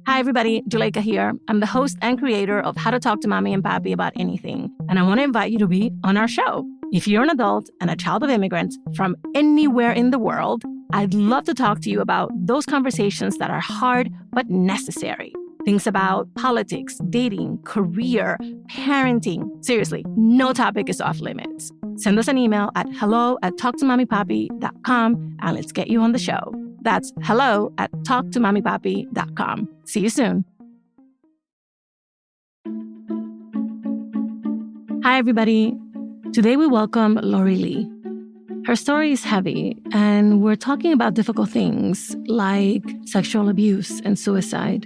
Hi, everybody. Juleyka here. I'm the host and creator of How to Talk to Mamí and Papí About Anything. And I want to invite you to be on our show. If you're an adult and a child of immigrants from anywhere in the world, I'd love to talk to you about those conversations that are hard but necessary. Things about politics, dating, career, parenting. Seriously, no topic is off limits. Send us an email at hello@talktomamypapi.com and let's get you on the show. That's hello@talktomamypapi.com. See you soon. Hi, everybody. Today we welcome Lorilee. Her story is heavy, and we're talking about difficult things like sexual abuse and suicide.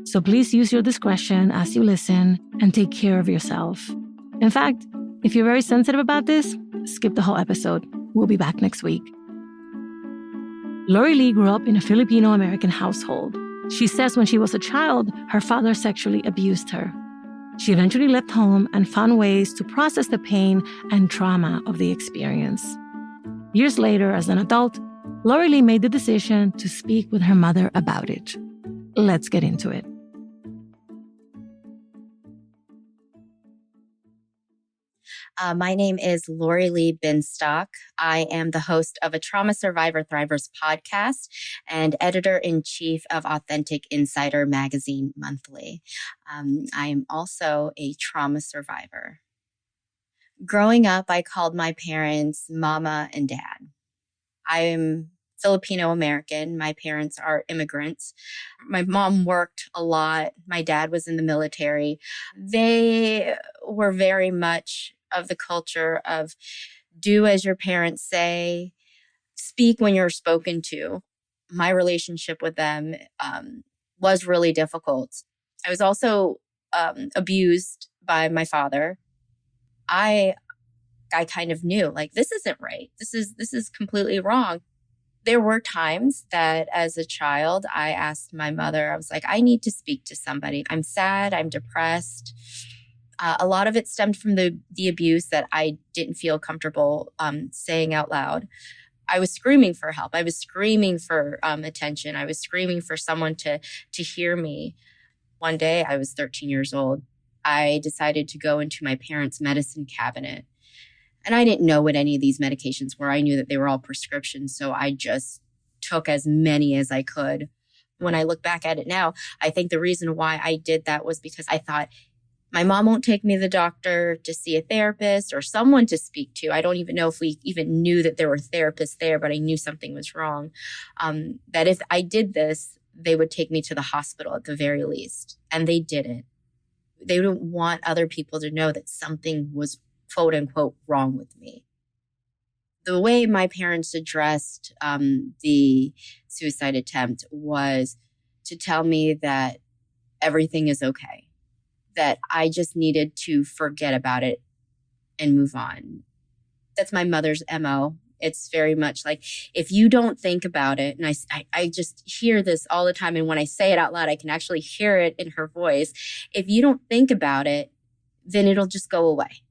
So please use your discretion as you listen and take care of yourself. In fact, if you're very sensitive about this, skip the whole episode. We'll be back next week. Lorilee grew up in a Filipino-American household. She says when she was a child, her father sexually abused her. She eventually left home and found ways to process the pain and trauma of the experience. Years later, as an adult, Lorilee made the decision to speak with her mother about it. Let's get into it. My name is Lorilee Binstock. I am the host of a Trauma Survivor Thrivers podcast and editor-in-chief of Authentic Insider Magazine Monthly. I am also a trauma survivor. Growing up, I called my parents Mama and Dad. I am Filipino-American. My parents are immigrants. My mom worked a lot. My dad was in the military. They were very much of the culture of do as your parents say, speak when you're spoken to. My relationship with them was really difficult. I was also abused by my father. I kind of knew, like, this isn't right. This is completely wrong. There were times that as a child, I asked my mother, I was like, I need to speak to somebody. I'm sad. I'm depressed. A lot of it stemmed from the abuse that I didn't feel comfortable saying out loud. I was screaming for help. I was screaming for attention. I was screaming for someone to hear me. One day, I was 13 years old. I decided to go into my parents' medicine cabinet. And I didn't know what any of these medications were. I knew that they were all prescriptions, so I just took as many as I could. When I look back at it now, I think the reason why I did that was because I thought, my mom won't take me to the doctor to see a therapist or someone to speak to. I don't even know if we even knew that there were therapists there, but I knew something was wrong. That if I did this, they would take me to the hospital at the very least. And they didn't. They didn't want other people to know that something was quote unquote wrong with me. The way my parents addressed the suicide attempt was to tell me that everything is okay, that I just needed to forget about it and move on. That's my mother's MO. It's very much like, if you don't think about it, and I just hear this all the time, and when I say it out loud, I can actually hear it in her voice. If you don't think about it, then it'll just go away.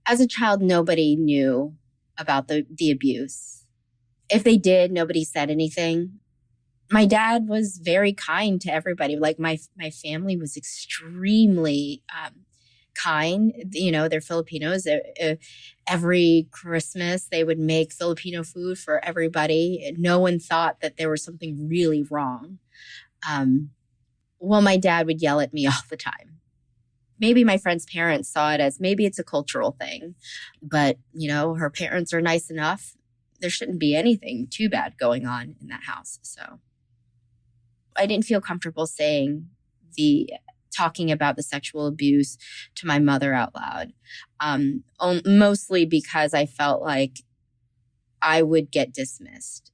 As a child, nobody knew about the abuse. If they did, nobody said anything. My dad was very kind to everybody. Like my family was extremely kind. You know, they're Filipinos. Every Christmas, they would make Filipino food for everybody. No one thought that there was something really wrong. Well, my dad would yell at me all the time. Maybe my friend's parents saw it as maybe it's a cultural thing. But, you know, her parents are nice enough. There shouldn't be anything too bad going on in that house. So I didn't feel comfortable talking about the sexual abuse to my mother out loud, mostly because I felt like I would get dismissed.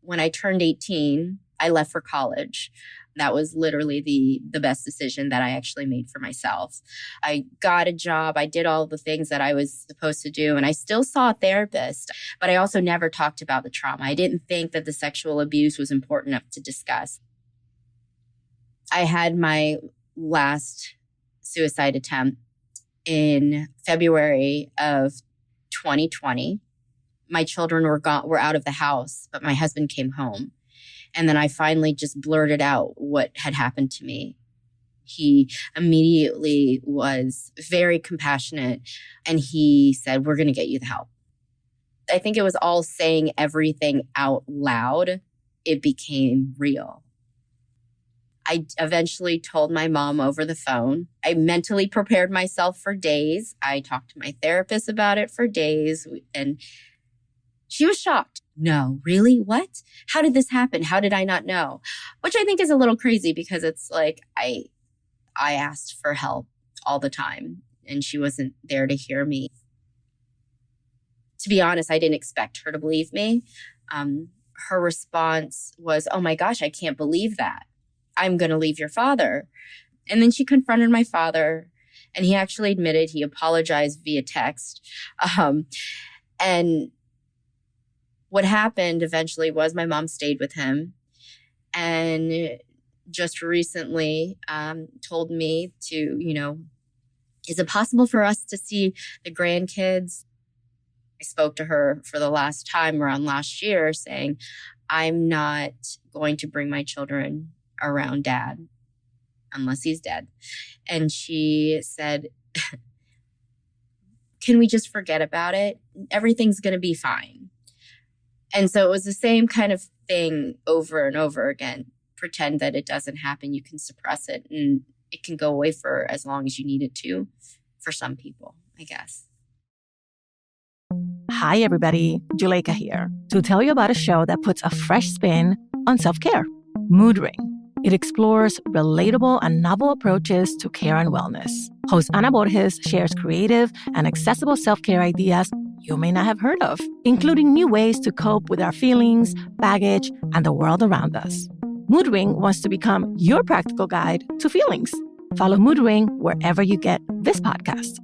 When I turned 18, I left for college. That was literally the best decision that I actually made for myself. I got a job. I did all the things that I was supposed to do, and I still saw a therapist, but I also never talked about the trauma. I didn't think that the sexual abuse was important enough to discuss. I had my last suicide attempt in February of 2020. my children were out of the house, but my husband came home. And then I finally just blurted out what had happened to me. He immediately was very compassionate, and he said, we're going to get you the help. I think it was all saying everything out loud. It became real. I eventually told my mom over the phone. I mentally prepared myself for days. I talked to my therapist about it for days, and she was shocked. No, really? What? How did this happen? How did I not know? Which I think is a little crazy, because it's like I asked for help all the time, and she wasn't there to hear me. To be honest, I didn't expect her to believe me. Her response was, oh my gosh, I can't believe that. I'm going to leave your father. And then she confronted my father, and he actually admitted he apologized via text. And what happened eventually was my mom stayed with him, and just recently told me to, is it possible for us to see the grandkids? I spoke to her for the last time around last year saying, I'm not going to bring my children around dad unless he's dead. And she said, can we just forget about it? Everything's going to be fine. And so it was the same kind of thing over and over again. Pretend that it doesn't happen. You can suppress it, and it can go away for as long as you need it to, for some people, I guess. Hi, everybody. Juleyka here to tell you about a show that puts a fresh spin on self-care, Mood Ring. It explores relatable and novel approaches to care and wellness. Host Ana Borges shares creative and accessible self-care ideas you may not have heard of, including new ways to cope with our feelings, baggage, and the world around us. Mood Ring wants to become your practical guide to feelings. Follow Mood Ring wherever you get this podcast.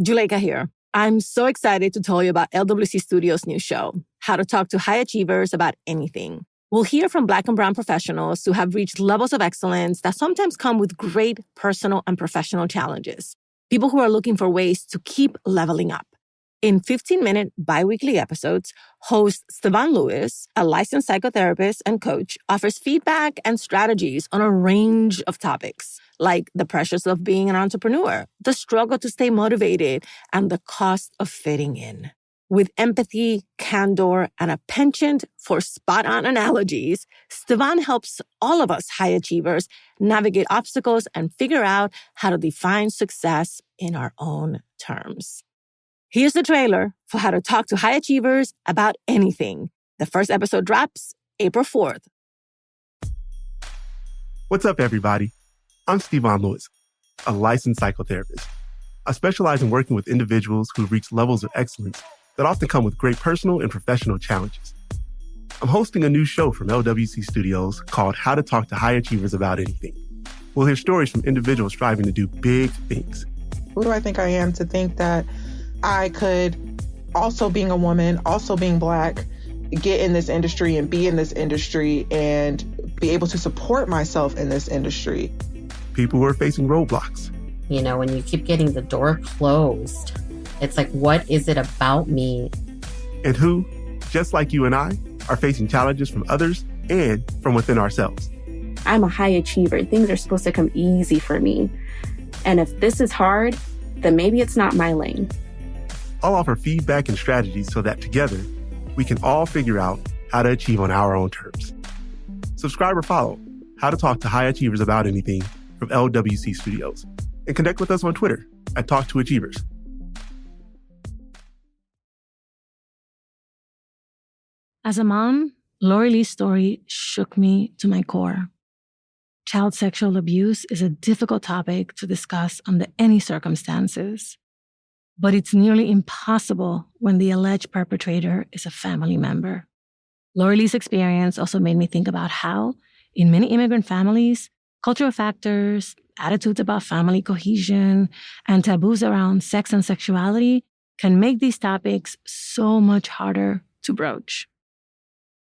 Juleyka here. I'm so excited to tell you about LWC Studios' new show, How to Talk to High Achievers About Anything. We'll hear from Black and Brown professionals who have reached levels of excellence that sometimes come with great personal and professional challenges. People who are looking for ways to keep leveling up. In 15-minute bi-weekly episodes, host Stevan Lewis, a licensed psychotherapist and coach, offers feedback and strategies on a range of topics, like the pressures of being an entrepreneur, the struggle to stay motivated, and the cost of fitting in. With empathy, candor, and a penchant for spot-on analogies, Stevan helps all of us high achievers navigate obstacles and figure out how to define success in our own terms. Here's the trailer for How to Talk to High Achievers About Anything. The first episode drops April 4th. What's up, everybody? I'm Stevan Lewis, a licensed psychotherapist. I specialize in working with individuals who've reached levels of excellence that often come with great personal and professional challenges. I'm hosting a new show from LWC Studios called How to Talk to High Achievers About Anything. We'll hear stories from individuals striving to do big things. Who do I think I am to think that I could, also being a woman, also being Black, get in this industry and be in this industry and be able to support myself in this industry? People who are facing roadblocks. When you keep getting the door closed, it's like, what is it about me? And who, just like you and I, are facing challenges from others and from within ourselves. I'm a high achiever. Things are supposed to come easy for me. And if this is hard, then maybe it's not my lane. I'll offer feedback and strategies so that together, we can all figure out how to achieve on our own terms. Subscribe or follow How to Talk to High Achievers About Anything from LWC Studios. And connect with us on Twitter at Talk2Achievers. As a mom, Lorilee's story shook me to my core. Child sexual abuse is a difficult topic to discuss under any circumstances, but it's nearly impossible when the alleged perpetrator is a family member. Lorilee's experience also made me think about how, in many immigrant families, cultural factors, attitudes about family cohesion, and taboos around sex and sexuality can make these topics so much harder to broach.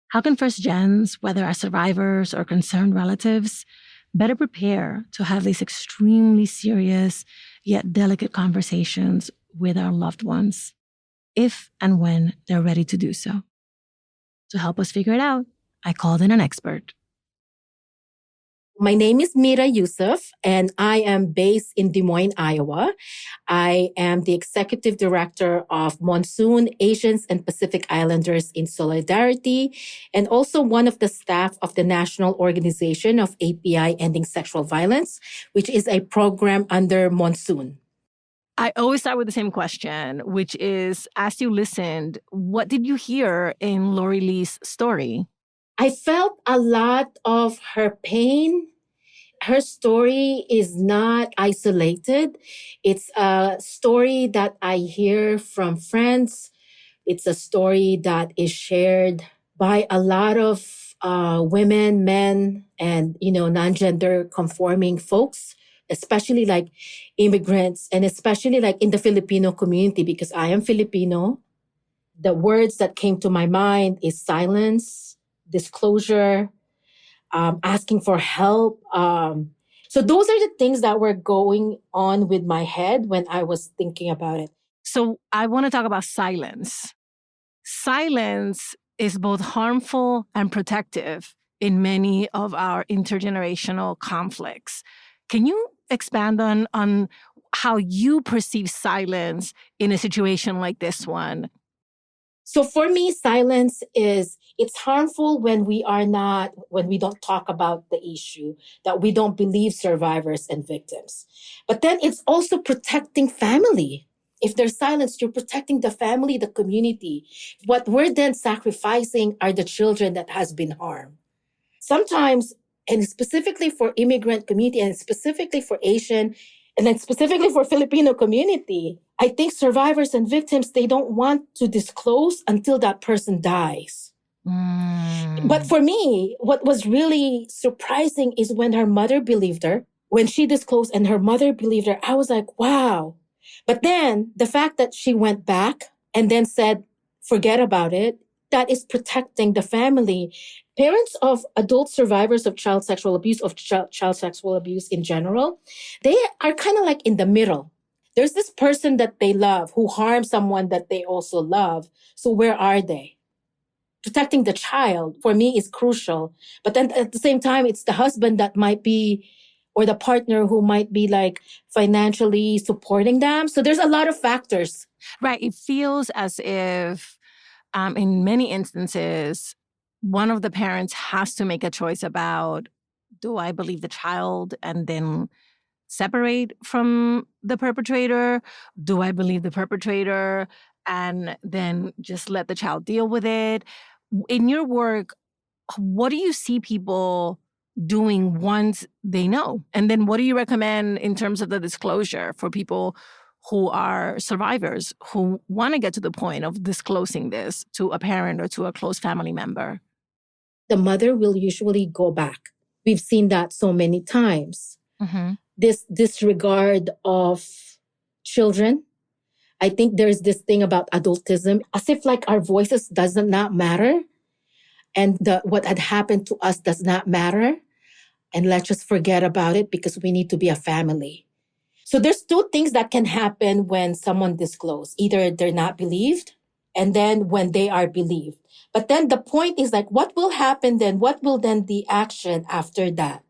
How can first gens, whether as survivors or concerned relatives, better prepare to have these extremely serious yet delicate conversations with our loved ones, if and when they're ready to do so. To help us figure it out, I called in an expert. My name is Mira Yusef, and I am based in Des Moines, Iowa. I am the executive director of Monsoon Asians and Pacific Islanders in Solidarity, and also one of the staff of the National Organization of API Ending Sexual Violence, which is a program under Monsoon. I always start with the same question, which is, as you listened, what did you hear in Lorilee's story? I felt a lot of her pain. Her story is not isolated. It's a story that I hear from friends. It's a story that is shared by a lot of women, men, and, non-gender conforming folks, especially like immigrants, and especially like in the Filipino community, because I am Filipino. The words that came to my mind is silence, disclosure, asking for help. So those are the things that were going on with my head when I was thinking about it. So I want to talk about silence. Silence is both harmful and protective in many of our intergenerational conflicts. Can you expand on how you perceive silence in a situation like this one? So for me, silence it's harmful when we don't talk about the issue, that we don't believe survivors and victims. But then it's also protecting family. If there's silence, you're protecting the family, the community. What we're then sacrificing are the children that has been harmed. Sometimes, and specifically for immigrant community, and specifically for Asian, and then specifically for Filipino community, I think survivors and victims, they don't want to disclose until that person dies. But for me, what was really surprising is when her mother believed her, when she disclosed and her mother believed her, I was like, wow. But then the fact that she went back and then said, forget about it, that is protecting the family. Parents of adult survivors of child sexual abuse, child sexual abuse in general, they are kind of like in the middle. There's this person that they love who harmed someone that they also love. So where are they? Protecting the child, for me, is crucial. But then at the same time, it's the husband that might be, or the partner who might be like financially supporting them. So there's a lot of factors. Right. It feels as if in many instances, one of the parents has to make a choice about, do I believe the child and then separate from the perpetrator? Do I believe the perpetrator and then just let the child deal with it? In your work, what do you see people doing once they know? And then what do you recommend in terms of the disclosure for people who are survivors, who want to get to the point of disclosing this to a parent or to a close family member? The mother will usually go back. We've seen that so many times. Mm-hmm. This disregard of children. I think there's this thing about adultism, as if like our voices does not matter and what had happened to us does not matter. And let's just forget about it because we need to be a family. So there's two things that can happen when someone discloses. Either they're not believed, and then when they are believed. But then the point is like, what will happen then? What will then the action after that,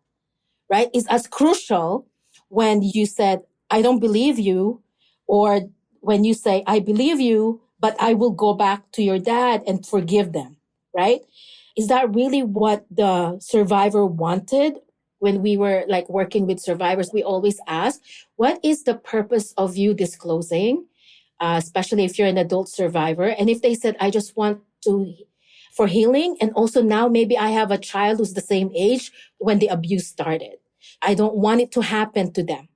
right? Is as crucial when you said, I don't believe you, or when you say, I believe you, but I will go back to your dad and forgive them, right? Is that really what the survivor wanted? When we were like working with survivors, we always ask, what is the purpose of you disclosing? Especially if you're an adult survivor. And if they said, I just want for healing. And also now maybe I have a child who's the same age when the abuse started. I don't want it to happen to them.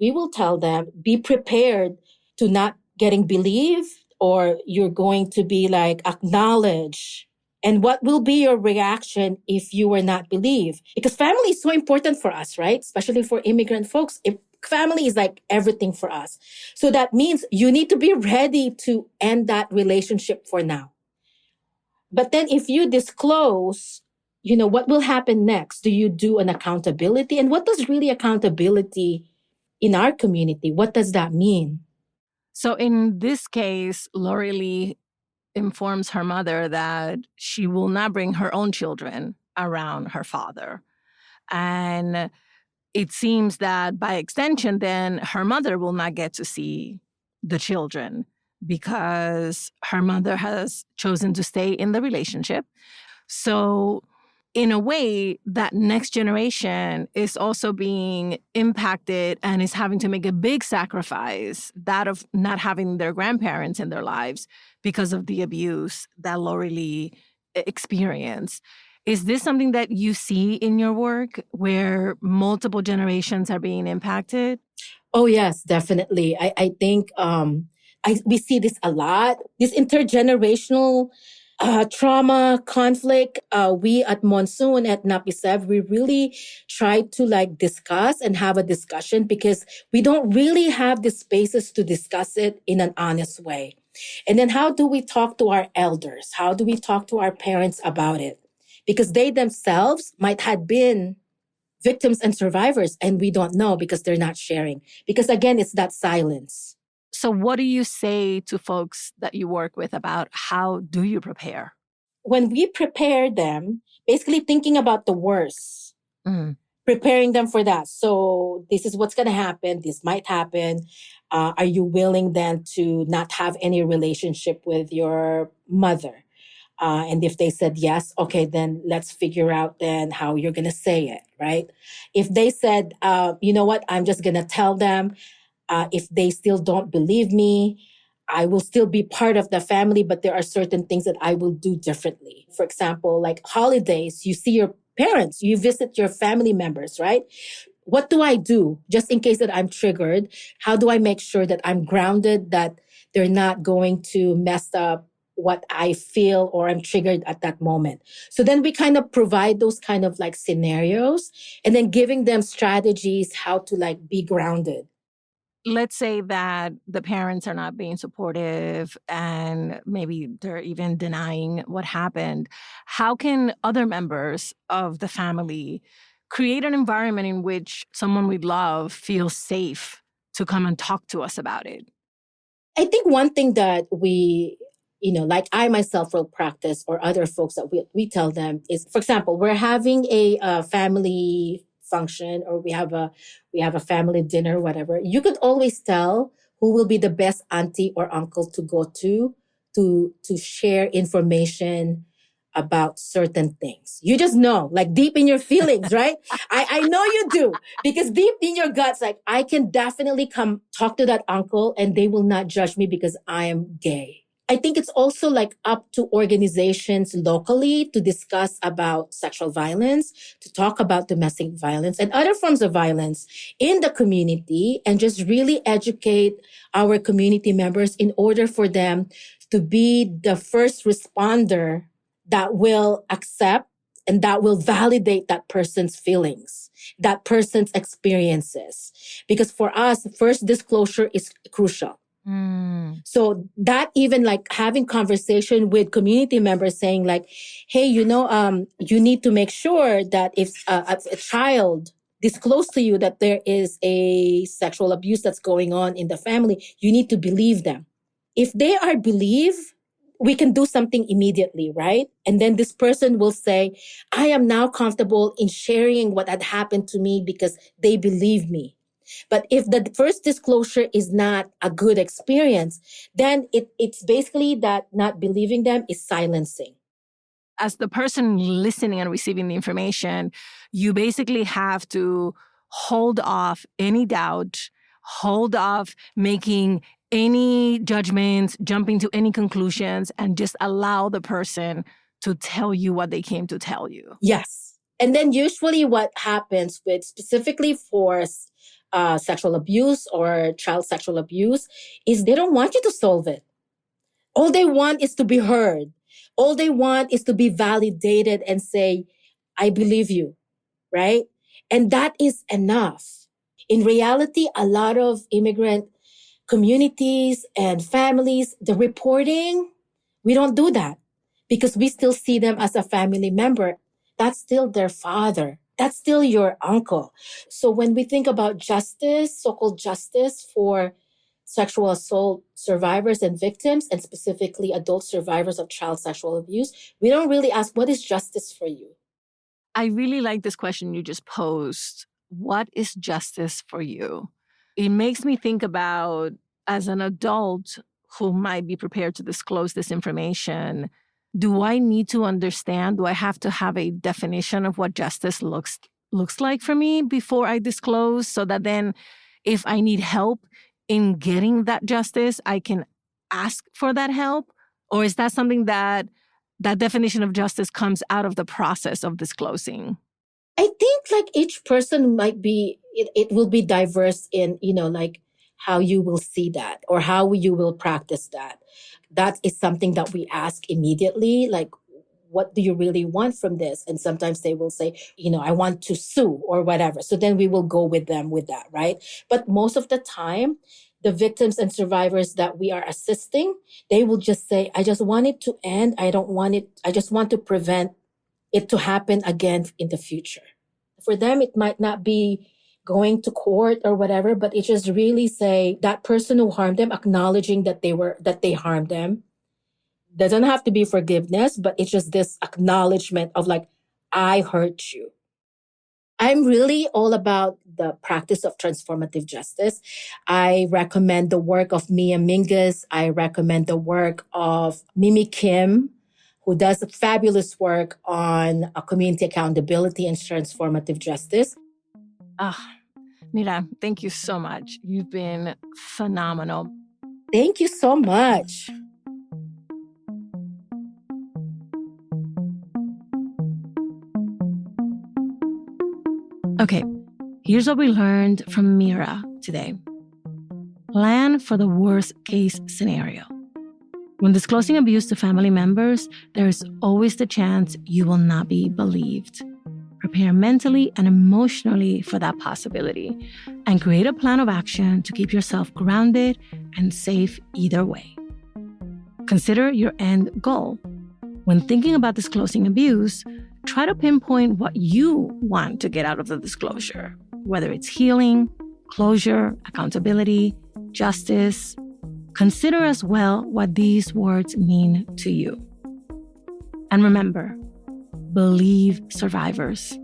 We will tell them, be prepared to not getting believed, or you're going to be like acknowledged. And what will be your reaction if you were not believed? Because family is so important for us, right? Especially for immigrant folks. Family is like everything for us. So that means you need to be ready to end that relationship for now. But then if you disclose, what will happen next? Do you do an accountability? And what does really accountability in our community, what does that mean? So in this case, Lorilee informs her mother that she will not bring her own children around her father. And it seems that by extension, then her mother will not get to see the children because her mother has chosen to stay in the relationship. So in a way, that next generation is also being impacted and is having to make a big sacrifice, that of not having their grandparents in their lives because of the abuse that Lorilee experienced. Is this something that you see in your work where multiple generations are being impacted? Oh, yes, definitely. I think we see this a lot. This intergenerational trauma, conflict. We at Monsoon, at NAPISEV, we really try to discuss and have a discussion because we don't really have the spaces to discuss it in an honest way. And then how do we talk to our elders? How do we talk to our parents about it? Because they themselves might have been victims and survivors, and we don't know because they're not sharing. Because again, it's that silence. So what do you say to folks that you work with about how do you prepare? When we prepare them, basically thinking about the worst, preparing them for that. So this is what's going to happen. This might happen. Are you willing then to not have any relationship with your mother? And if they said yes, okay, then let's figure out then how you're going to say it, right? If they said, you know what, I'm just going to tell them, if they still don't believe me, I will still be part of the family, but there are certain things that I will do differently. For example, like holidays, you see your parents, you visit your family members, right? What do I do just in case that I'm triggered? How do I make sure that I'm grounded, that they're not going to mess up what I feel or I'm triggered at that moment? So then we kind of provide those kind of scenarios and then giving them strategies how to be grounded. Let's say that the parents are not being supportive and maybe they're even denying what happened. How can other members of the family create an environment in which someone we love feels safe to come and talk to us about it? I think one thing that we, I myself will practice, or other folks that we tell them is, for example, we're having a family function, or we have a family dinner, whatever. You could always tell who will be the best auntie or uncle to go to share information about certain things. You just know, deep in your feelings, right? I know you do, because deep in your guts, I can definitely come talk to that uncle and they will not judge me because I am gay. I think it's also up to organizations locally to discuss about sexual violence, to talk about domestic violence and other forms of violence in the community, and just really educate our community members in order for them to be the first responder that will accept and that will validate that person's feelings, that person's experiences. Because for us, first disclosure is crucial. So that even having conversation with community members saying hey, you need to make sure that if a child disclose to you that there is a sexual abuse that's going on in the family, you need to believe them. If they are believed, we can do something immediately, right? And then this person will say, I am now comfortable in sharing what had happened to me because they believe me. But if the first disclosure is not a good experience, then it's basically that not believing them is silencing. As the person listening and receiving the information, you basically have to hold off any doubt, hold off making any judgments, jumping to any conclusions, and just allow the person to tell you what they came to tell you. Yes. And then usually what happens with specifically for sexual abuse or child sexual abuse is they don't want you to solve it. All they want is to be heard. All they want is to be validated and say, I believe you, right? And that is enough. In reality, a lot of immigrant communities and families, the reporting, we don't do that because we still see them as a family member. That's still their father. That's still your uncle. So when we think about justice, so-called justice for sexual assault survivors and victims, and specifically adult survivors of child sexual abuse, we don't really ask, what is justice for you? I really like this question you just posed. What is justice for you? It makes me think about, as an adult who might be prepared to disclose this information, do I need to understand, do I have to have a definition of what justice looks like for me before I disclose, so that then if I need help in getting that justice, I can ask for that help? Or is that something that definition of justice comes out of the process of disclosing? I think like each person might be, it will be diverse in, like how you will see that or how you will practice that. That is something that we ask immediately, like, what do you really want from this? And sometimes they will say, I want to sue or whatever. So then we will go with them with that, right? But most of the time, the victims and survivors that we are assisting, they will just say, I just want it to end. I don't want it. I just want to prevent it to happen again in the future. For them, it might not be going to court or whatever, but it just really say that person who harmed them, acknowledging that they harmed them. Doesn't have to be forgiveness, but it's just this acknowledgement of like, I hurt you. I'm really all about the practice of transformative justice. I recommend the work of Mia Mingus. I recommend the work of Mimi Kim, who does fabulous work on community accountability and transformative justice. Mira, thank you so much. You've been phenomenal. Thank you so much. Okay, here's what we learned from Mira today. Plan for the worst case scenario. When disclosing abuse to family members, there is always the chance you will not be believed. Prepare mentally and emotionally for that possibility and create a plan of action to keep yourself grounded and safe either way. Consider your end goal. When thinking about disclosing abuse, try to pinpoint what you want to get out of the disclosure, whether it's healing, closure, accountability, justice. Consider as well what these words mean to you. And remember, believe survivors.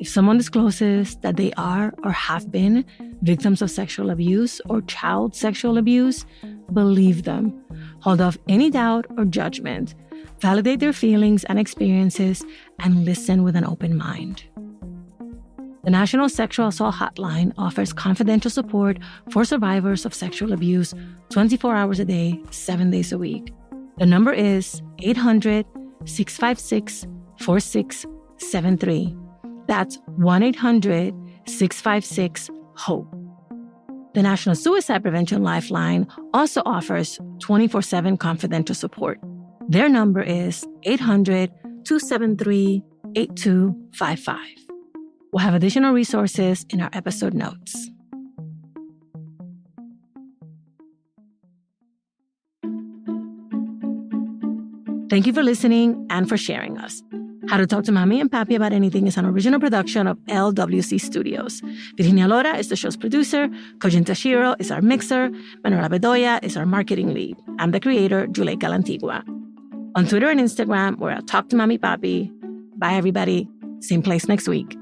If someone discloses that they are or have been victims of sexual abuse or child sexual abuse, believe them. Hold off any doubt or judgment. Validate their feelings and experiences and listen with an open mind. The National Sexual Assault Hotline offers confidential support for survivors of sexual abuse 24 hours a day, 7 days a week. The number is 800-656-4673. That's 1-800-656-HOPE. The National Suicide Prevention Lifeline also offers 24/7 confidential support. Their number is 800-273-8255. We'll have additional resources in our episode notes. Thank you for listening and for sharing us. How to Talk to Mamí and Papí About Anything is an original production of LWC Studios. Virginia Lora is the show's producer. Kojin Tashiro is our mixer. Manuela Bedoya is our marketing lead. I'm the creator, Juleyka Lantigua. On Twitter and Instagram, we're at Talk to Mamí Papí. Bye, everybody. Same place next week.